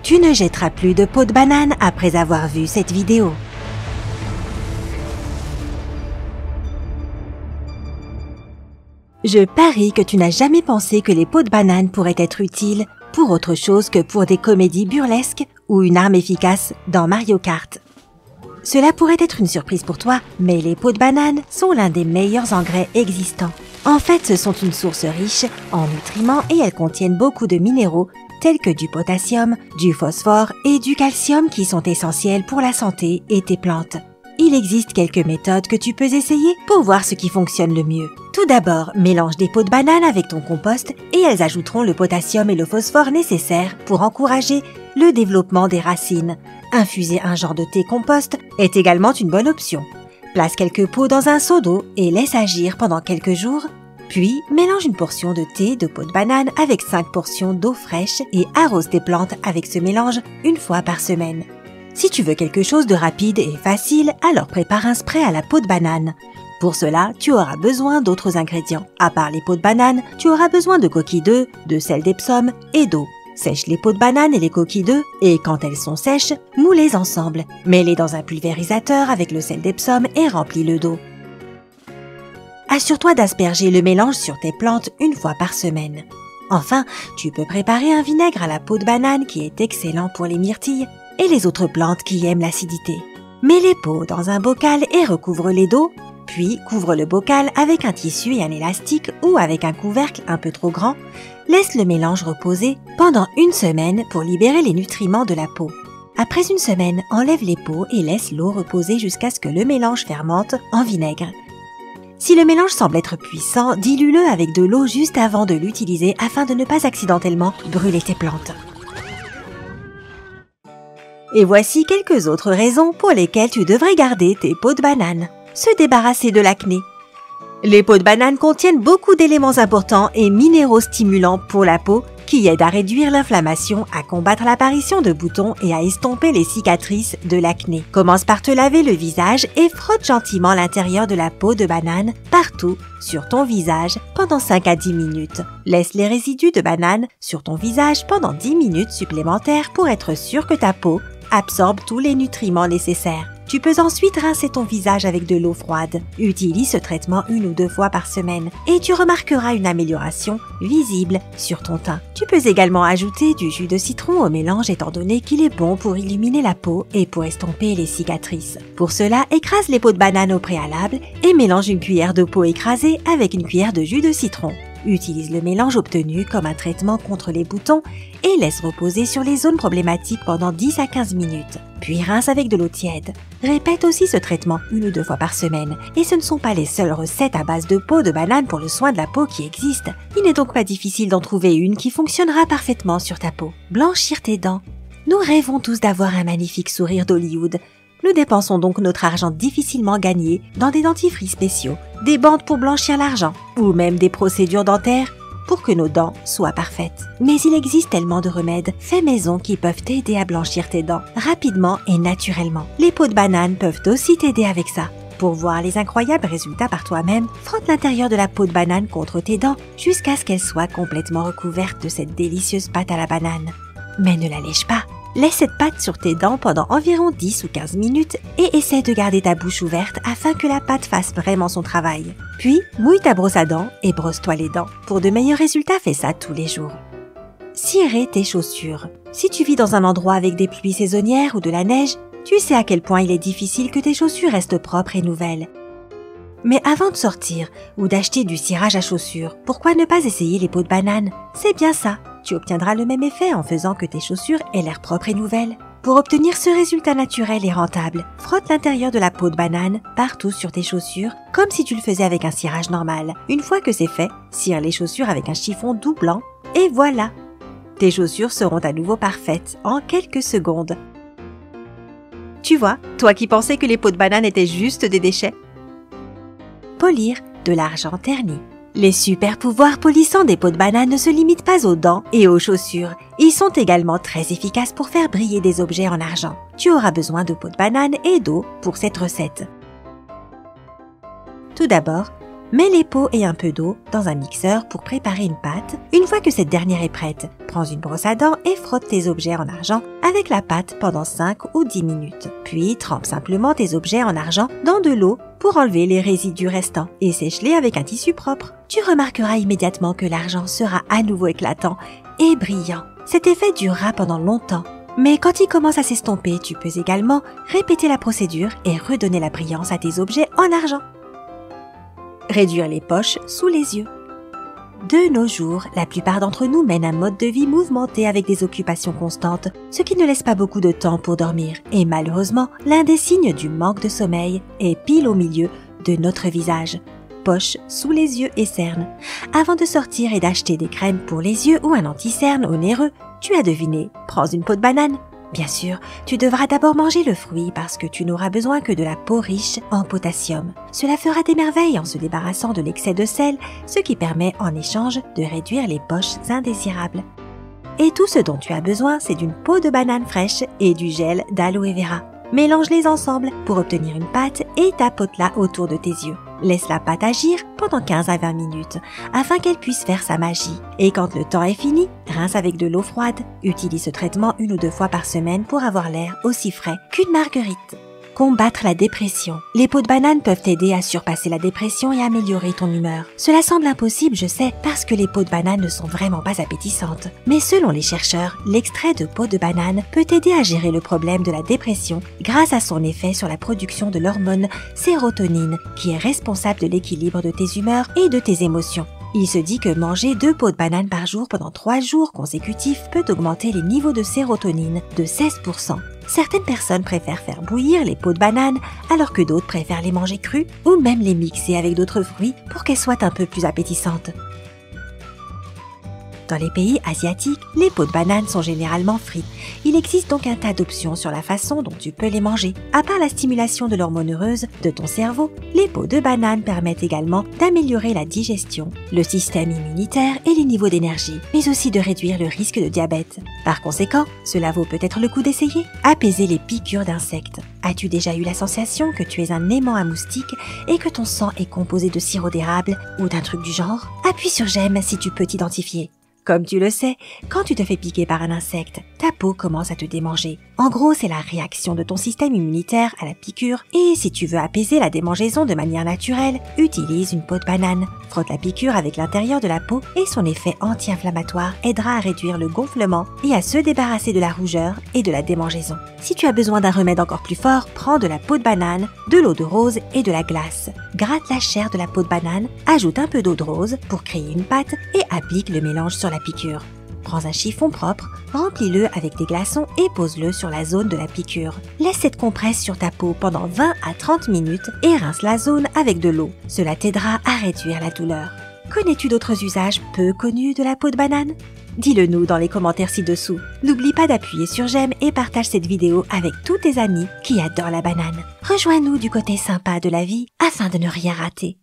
Tu ne jetteras plus de peau de banane après avoir vu cette vidéo. Je parie que tu n'as jamais pensé que les peaux de banane pourraient être utiles pour autre chose que pour des comédies burlesques ou une arme efficace dans Mario Kart. Cela pourrait être une surprise pour toi, mais les peaux de banane sont l'un des meilleurs engrais existants. En fait, ce sont une source riche en nutriments et elles contiennent beaucoup de minéraux tels que du potassium, du phosphore et du calcium qui sont essentiels pour la santé et tes plantes. Il existe quelques méthodes que tu peux essayer pour voir ce qui fonctionne le mieux. Tout d'abord, mélange des peaux de banane avec ton compost et elles ajouteront le potassium et le phosphore nécessaires pour encourager le développement des racines. Infuser un genre de thé compost est également une bonne option. Place quelques pots dans un seau d'eau et laisse agir pendant quelques jours. Puis, mélange une portion de thé de peau de banane avec 5 portions d'eau fraîche et arrose tes plantes avec ce mélange une fois par semaine. Si tu veux quelque chose de rapide et facile, alors prépare un spray à la peau de banane. Pour cela, tu auras besoin d'autres ingrédients. À part les peaux de banane, tu auras besoin de coquilles d'œufs, de sel d'Epsom et d'eau. Sèche les peaux de banane et les coquilles d'œufs et quand elles sont sèches, moule-les ensemble. Mets-les dans un pulvérisateur avec le sel d'Epsom et remplis-le d'eau. Assure-toi d'asperger le mélange sur tes plantes une fois par semaine. Enfin, tu peux préparer un vinaigre à la peau de banane qui est excellent pour les myrtilles et les autres plantes qui aiment l'acidité. Mets les peaux dans un bocal et recouvre-les d'eau, puis couvre le bocal avec un tissu et un élastique ou avec un couvercle un peu trop grand. Laisse le mélange reposer pendant une semaine pour libérer les nutriments de la peau. Après une semaine, enlève les peaux et laisse l'eau reposer jusqu'à ce que le mélange fermente en vinaigre. Si le mélange semble être puissant, dilue-le avec de l'eau juste avant de l'utiliser afin de ne pas accidentellement brûler tes plantes. Et voici quelques autres raisons pour lesquelles tu devrais garder tes peaux de banane. Se débarrasser de l'acné. Les peaux de banane contiennent beaucoup d'éléments importants et minéraux stimulants pour la peau qui aident à réduire l'inflammation, à combattre l'apparition de boutons et à estomper les cicatrices de l'acné. Commence par te laver le visage et frotte gentiment l'intérieur de la peau de banane partout sur ton visage pendant 5 à 10 minutes. Laisse les résidus de banane sur ton visage pendant 10 minutes supplémentaires pour être sûr que ta peau absorbe tous les nutriments nécessaires. Tu peux ensuite rincer ton visage avec de l'eau froide. Utilise ce traitement 1 ou 2 fois par semaine et tu remarqueras une amélioration visible sur ton teint. Tu peux également ajouter du jus de citron au mélange étant donné qu'il est bon pour illuminer la peau et pour estomper les cicatrices. Pour cela, écrase les peaux de banane au préalable et mélange une cuillère de peau écrasée avec une cuillère de jus de citron. Utilise le mélange obtenu comme un traitement contre les boutons et laisse reposer sur les zones problématiques pendant 10 à 15 minutes. Puis rince avec de l'eau tiède. Répète aussi ce traitement 1 ou 2 fois par semaine. Et ce ne sont pas les seules recettes à base de peau de banane pour le soin de la peau qui existent. Il n'est donc pas difficile d'en trouver une qui fonctionnera parfaitement sur ta peau. Blanchir tes dents. Nous rêvons tous d'avoir un magnifique sourire d'Hollywood. Nous dépensons donc notre argent difficilement gagné dans des dentifrices spéciaux, des bandes pour blanchir l'argent ou même des procédures dentaires pour que nos dents soient parfaites. Mais il existe tellement de remèdes faits maison qui peuvent t'aider à blanchir tes dents rapidement et naturellement. Les peaux de banane peuvent aussi t'aider avec ça. Pour voir les incroyables résultats par toi-même, frotte l'intérieur de la peau de banane contre tes dents jusqu'à ce qu'elle soit complètement recouverte de cette délicieuse pâte à la banane. Mais ne la lèche pas. Laisse cette pâte sur tes dents pendant environ 10 ou 15 minutes et essaie de garder ta bouche ouverte afin que la pâte fasse vraiment son travail. Puis, mouille ta brosse à dents et brosse-toi les dents. Pour de meilleurs résultats, fais ça tous les jours. Cirer tes chaussures. Si tu vis dans un endroit avec des pluies saisonnières ou de la neige, tu sais à quel point il est difficile que tes chaussures restent propres et nouvelles. Mais avant de sortir ou d'acheter du cirage à chaussures, pourquoi ne pas essayer les peaux de banane? C'est bien ça. Tu obtiendras le même effet en faisant que tes chaussures aient l'air propres et nouvelles. Pour obtenir ce résultat naturel et rentable, frotte l'intérieur de la peau de banane partout sur tes chaussures, comme si tu le faisais avec un cirage normal. Une fois que c'est fait, cire les chaussures avec un chiffon doux blanc, et voilà! Tes chaussures seront à nouveau parfaites en quelques secondes. Tu vois, toi qui pensais que les peaux de banane étaient juste des déchets. Polir de l'argent terni. Les super pouvoirs polissants des peaux de banane ne se limitent pas aux dents et aux chaussures. Ils sont également très efficaces pour faire briller des objets en argent. Tu auras besoin de peaux de banane et d'eau pour cette recette. Tout d'abord, Mets les peaux et un peu d'eau dans un mixeur pour préparer une pâte. Une fois que cette dernière est prête, prends une brosse à dents et frotte tes objets en argent avec la pâte pendant 5 ou 10 minutes. Puis trempe simplement tes objets en argent dans de l'eau pour enlever les résidus restants et sèche-les avec un tissu propre. Tu remarqueras immédiatement que l'argent sera à nouveau éclatant et brillant. Cet effet durera pendant longtemps. Mais quand il commence à s'estomper, tu peux également répéter la procédure et redonner la brillance à tes objets en argent. Réduire les poches sous les yeux. De nos jours, la plupart d'entre nous mènent un mode de vie mouvementé avec des occupations constantes, ce qui ne laisse pas beaucoup de temps pour dormir. Et malheureusement, l'un des signes du manque de sommeil est pile au milieu de notre visage. Poches sous les yeux et cernes. Avant de sortir et d'acheter des crèmes pour les yeux ou un anti-cerne onéreux, tu as deviné, prends une peau de banane. Bien sûr, tu devras d'abord manger le fruit parce que tu n'auras besoin que de la peau riche en potassium. Cela fera des merveilles en se débarrassant de l'excès de sel, ce qui permet en échange de réduire les poches indésirables. Et tout ce dont tu as besoin, c'est d'une peau de banane fraîche et du gel d'aloe vera. Mélange-les ensemble pour obtenir une pâte et tapote-la autour de tes yeux. Laisse la pâte agir pendant 15 à 20 minutes afin qu'elle puisse faire sa magie. Et quand le temps est fini, rince avec de l'eau froide. Utilise ce traitement 1 ou 2 fois par semaine pour avoir l'air aussi frais qu'une marguerite. Combattre la dépression. Les peaux de banane peuvent t'aider à surpasser la dépression et améliorer ton humeur. Cela semble impossible, je sais, parce que les peaux de banane ne sont vraiment pas appétissantes. Mais selon les chercheurs, l'extrait de peau de banane peut t'aider à gérer le problème de la dépression grâce à son effet sur la production de l'hormone sérotonine, qui est responsable de l'équilibre de tes humeurs et de tes émotions. Il se dit que manger 2 peaux de banane par jour pendant 3 jours consécutifs peut augmenter les niveaux de sérotonine de 16%. Certaines personnes préfèrent faire bouillir les peaux de banane alors que d'autres préfèrent les manger crues ou même les mixer avec d'autres fruits pour qu'elles soient un peu plus appétissantes. Dans les pays asiatiques, les peaux de banane sont généralement frites. Il existe donc un tas d'options sur la façon dont tu peux les manger. À part la stimulation de l'hormone heureuse de ton cerveau, les peaux de banane permettent également d'améliorer la digestion, le système immunitaire et les niveaux d'énergie, mais aussi de réduire le risque de diabète. Par conséquent, cela vaut peut-être le coup d'essayer. Apaiser les piqûres d'insectes. As-tu déjà eu la sensation que tu es un aimant à moustiques et que ton sang est composé de sirop d'érable ou d'un truc du genre? Appuie sur j'aime si tu peux t'identifier. Comme tu le sais, quand tu te fais piquer par un insecte, ta peau commence à te démanger. En gros, c'est la réaction de ton système immunitaire à la piqûre et si tu veux apaiser la démangeaison de manière naturelle, utilise une peau de banane. Frotte la piqûre avec l'intérieur de la peau et son effet anti-inflammatoire aidera à réduire le gonflement et à se débarrasser de la rougeur et de la démangeaison. Si tu as besoin d'un remède encore plus fort, prends de la peau de banane, de l'eau de rose et de la glace. Gratte la chair de la peau de banane, ajoute un peu d'eau de rose pour créer une pâte et applique le mélange sur la piqûre. Prends un chiffon propre, remplis-le avec des glaçons et pose-le sur la zone de la piqûre. Laisse cette compresse sur ta peau pendant 20 à 30 minutes et rince la zone avec de l'eau. Cela t'aidera à réduire la douleur. Connais-tu d'autres usages peu connus de la peau de banane? Dis-le nous dans les commentaires ci-dessous. N'oublie pas d'appuyer sur j'aime et partage cette vidéo avec tous tes amis qui adorent la banane. Rejoins-nous du côté sympa de la vie afin de ne rien rater.